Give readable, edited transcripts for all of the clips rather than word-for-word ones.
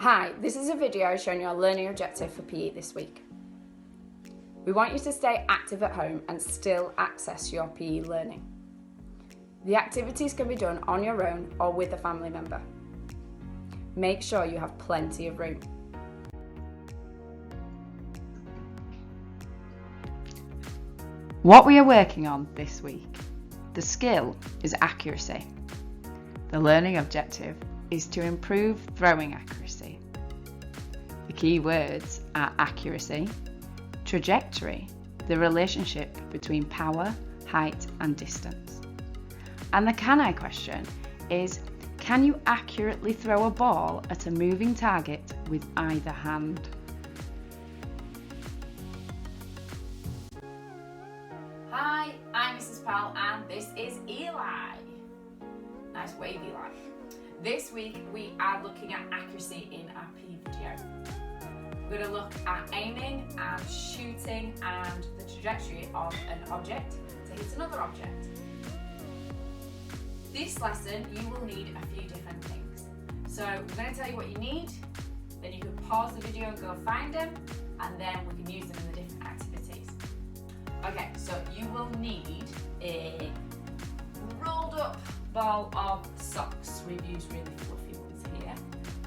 Hi, this is a video showing your learning objective for PE this week. We want you to stay active at home and still access your PE learning. The activities can be done on your own or with a family member. Make sure you have plenty of room. What we are working on this week. The skill is accuracy. The learning objective is to improve throwing accuracy. The key words are accuracy, trajectory, the relationship between power, height and distance. And the can I question is, can you accurately throw a ball at a moving target with either hand? Hi, I'm Mrs. Powell and this is Eli. Nice wavy line. This week we are looking at accuracy in our PE video. We're going to look at aiming and shooting and the trajectory of an object to hit another object. This lesson you will need a few different things. So we're going to tell you what you need, then you can pause the video and go find them, and then we can use them in the different activities. Okay, so you will need a rolled up ball of socks. We've used really fluffy ones here.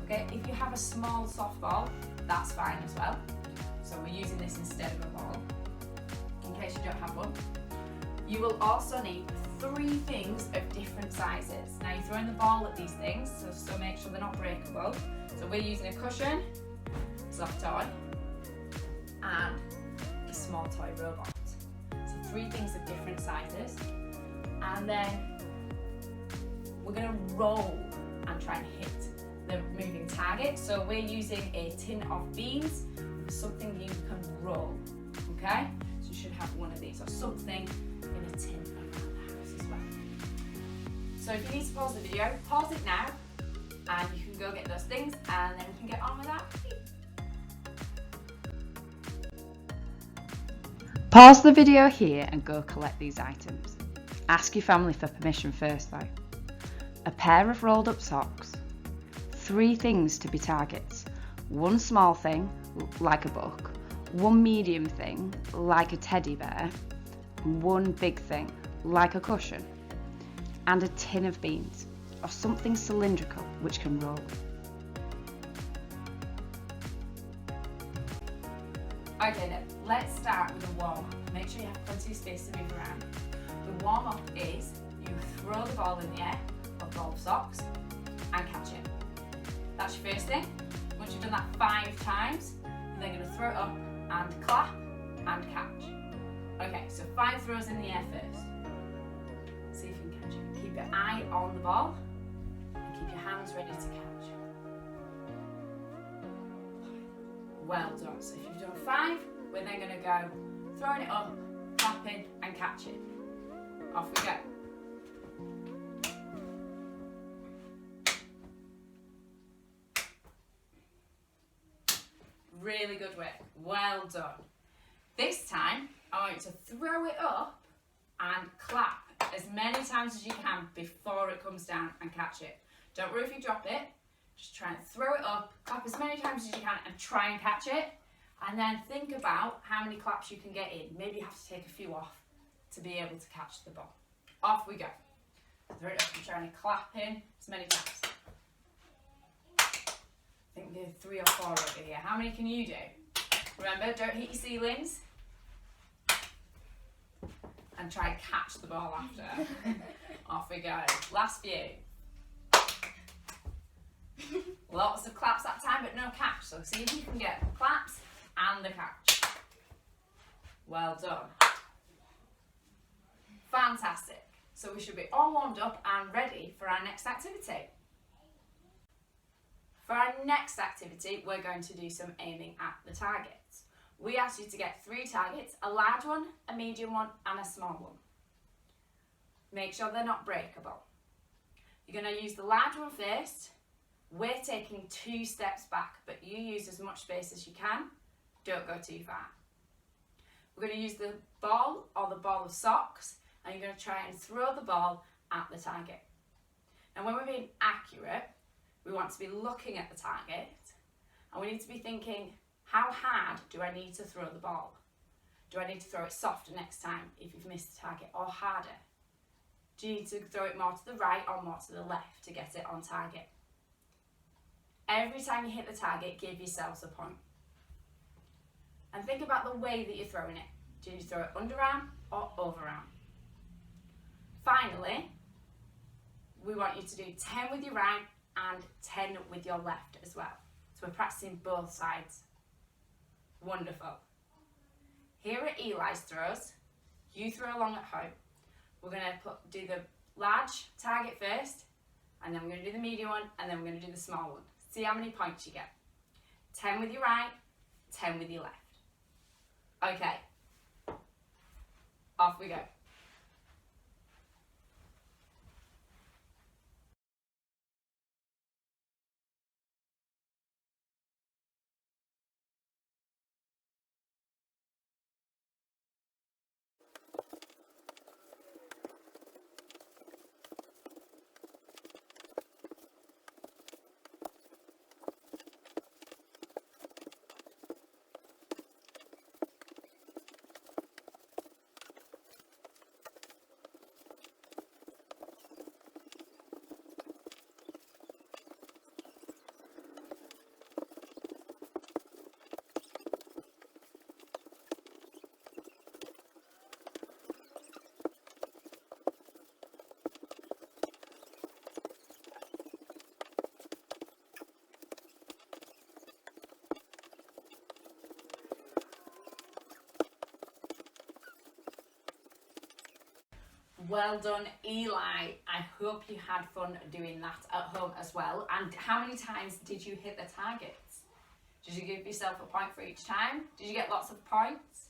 Okay, if you have a small soft ball, that's fine as well. So we're using this instead of a ball, in case you don't have one. You will also need 3 things of different sizes. Now you're throwing the ball at these things, so make sure they're not breakable. So we're using a cushion, soft toy, and a small toy robot. So 3 things of different sizes. And then we're going to roll and try and hit the moving target. So we're using a tin of beans, something you can roll, okay? So you should have one of these or something in a tin around the house as well. So if you need to pause the video, pause it now and you can go get those things and then we can get on with that. Pause the video here and go collect these items. Ask your family for permission first though. A pair of rolled up socks, 3 things to be targets, 1 small thing like a book, 1 medium thing like a teddy bear, 1 big thing like a cushion, and a tin of beans or something cylindrical which can roll. Okay then, let's start with a warm-up. Make sure you have plenty of space to move around. The warm-up is you throw the ball in the air, or ball of socks, and catch it. That's your first thing. Once you've done that 5 times, you're then going to throw it up and clap and catch. Okay, so 5 throws in the air first. See if you can catch it. Keep your eye on the ball and keep your hands ready to catch. Well done. So if you've done 5, we're then going to go throwing it up, clapping and catching. Off we go. Really good work. Well done. This time, I want you to throw it up and clap as many times as you can before it comes down and catch it. Don't worry if you drop it. Just try and throw it up, clap as many times as you can and try and catch it. And then think about how many claps you can get in. Maybe you have to take a few off to be able to catch the ball. Off we go. Throw it up and try and clap in as many times. I think we did 3 or 4 over here. How many can you do? Remember, don't hit your ceilings. And try and catch the ball after. Off we go. Last few. Lots of claps that time, but no catch. So see if you can get the claps and the catch. Well done. Fantastic. So we should be all warmed up and ready for our next activity. For our next activity, we're going to do some aiming at the targets. We asked you to get 3 targets, a large one, a medium one, and a small one. Make sure they're not breakable. You're going to use the large one first. We're taking 2 steps back, but you use as much space as you can. Don't go too far. We're going to use the ball or the ball of socks, and you're going to try and throw the ball at the target. And when we're being accurate, we want to be looking at the target And we need to be thinking, how hard do I need to throw the ball? Do I need to throw it softer next time if you've missed the target, or harder? Do you need to throw it more to the right or more to the left to get it on target? Every time you hit the target, give yourselves a point. And think about the way that you're throwing it. Do you throw it underarm or overarm? Finally, we want you to do 10 with your right and 10 with your left as well. So we're practicing both sides. Wonderful. Here at Eli's throws, you throw along at home. We're going to do the large target first, and then we're going to do the medium one, and then we're going to do the small one. See how many points you get. 10 with your right, 10 with your left. Okay, off we go. Well done, Eli. I hope you had fun doing that at home as well. And how many times did you hit the targets? Did you give yourself a point for each time? Did you get lots of points?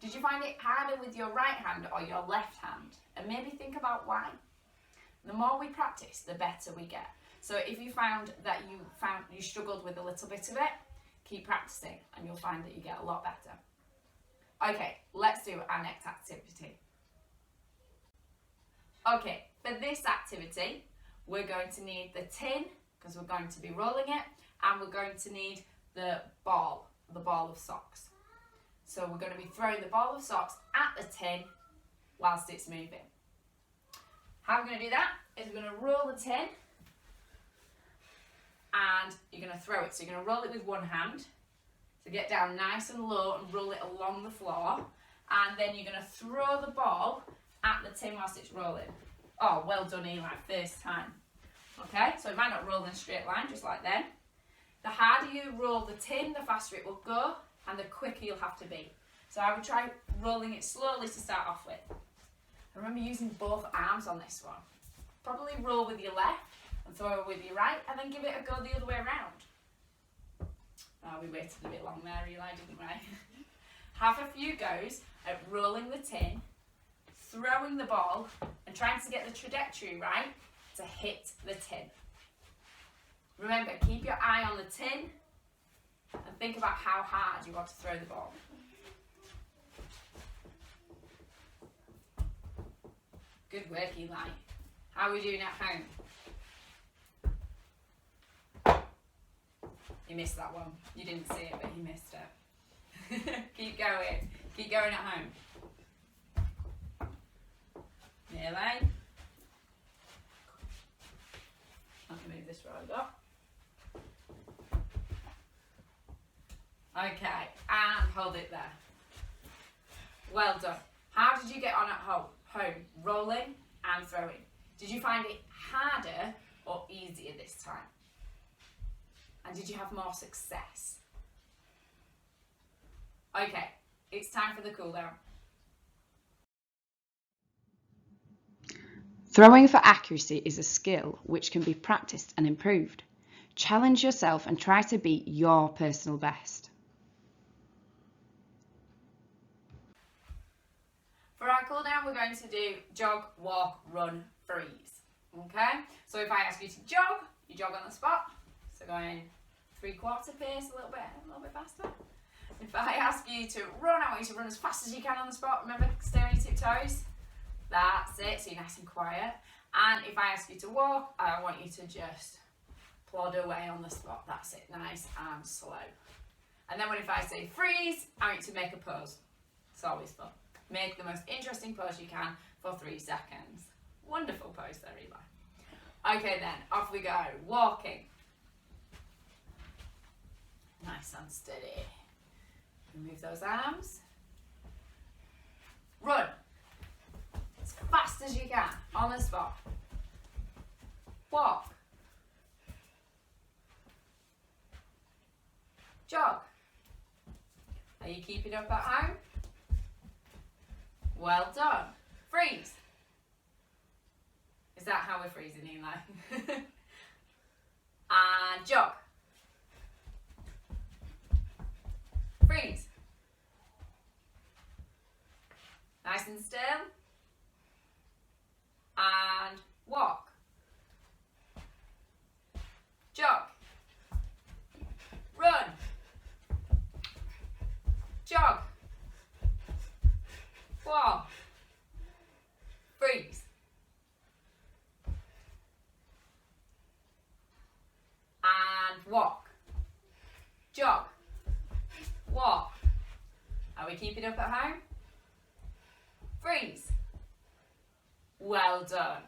Did you find it harder with your right hand or your left hand? And maybe think about why. The more we practice, the better we get. So if you found that you struggled with a little bit of it, keep practicing and you'll find that you get a lot better. Okay, let's do our next activity. Okay, for this activity, we're going to need the tin, because we're going to be rolling it, and we're going to need the ball of socks. So we're going to be throwing the ball of socks at the tin whilst it's moving. How we're going to do that is we're going to roll the tin, and you're going to throw it. So you're going to roll it with one hand, so get down nice and low and roll it along the floor, and then you're going to throw the ball at the tin whilst it's rolling. Oh, well done, Eli, first time. Okay, so it might not roll in a straight line, just like then. The harder you roll the tin, the faster it will go, and the quicker you'll have to be. So I would try rolling it slowly to start off with. Remember using both arms on this one. Probably roll with your left and throw it with your right, and then give it a go the other way around. Oh, we waited a bit long there, Eli, didn't we? Have a few goes at rolling the tin, throwing the ball, and trying to get the trajectory right to hit the tin. Remember, keep your eye on the tin and think about how hard you want to throw the ball. Good work, Eli. How are we doing at home? You missed that one. You didn't see it, but you missed it. Keep going. Keep going at home. Nearly. I can move this right up. Okay, and hold it there. Well done. How did you get on at home? Rolling and throwing. Did you find it harder or easier this time? And did you have more success? Okay, it's time for the cool down. Throwing for accuracy is a skill which can be practiced and improved. Challenge yourself and try to be your personal best. For our cool down, we're going to do jog, walk, run, freeze. Okay? So if I ask you to jog, you jog on the spot. So going 3/4 pace, a little bit faster. If I ask you to run, I want you to run as fast as you can on the spot. Remember, stay on your tiptoes. That's it, so you're nice and quiet. And if I ask you to walk, I want you to just plod away on the spot. That's it, nice and slow. And then if I say freeze, I want you to make a pose. It's always fun. Make the most interesting pose you can for 3 seconds. Wonderful pose there, Eli. Okay then, off we go. Walking. Nice and steady. Move those arms. Run. As fast as you can, on the spot. Walk. Jog. Are you keeping up at home? Well done. Freeze. Is that how we're freezing, Eli? And jog. Freeze. Nice and still. And walk. Jog. Run. Jog. Walk. Freeze. And walk. Jog. Walk. Are we keeping up at home? Freeze. Well done.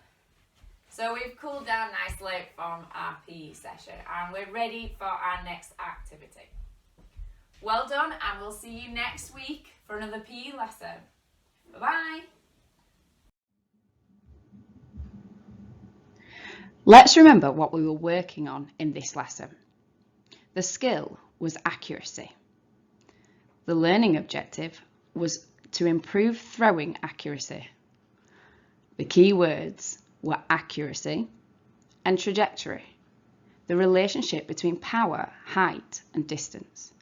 So we've cooled down nicely from our PE session and we're ready for our next activity. Well done, and we'll see you next week for another PE lesson. Bye-bye. Let's remember what we were working on in this lesson. The skill was accuracy. The learning objective was to improve throwing accuracy. The key words were accuracy and trajectory, the relationship between power, height and distance.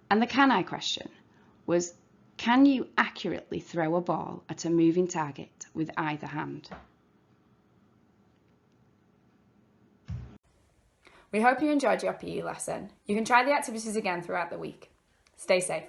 And the can I question was, can you accurately throw a ball at a moving target with either hand? We hope you enjoyed your PE lesson. You can try the activities again throughout the week. Stay safe.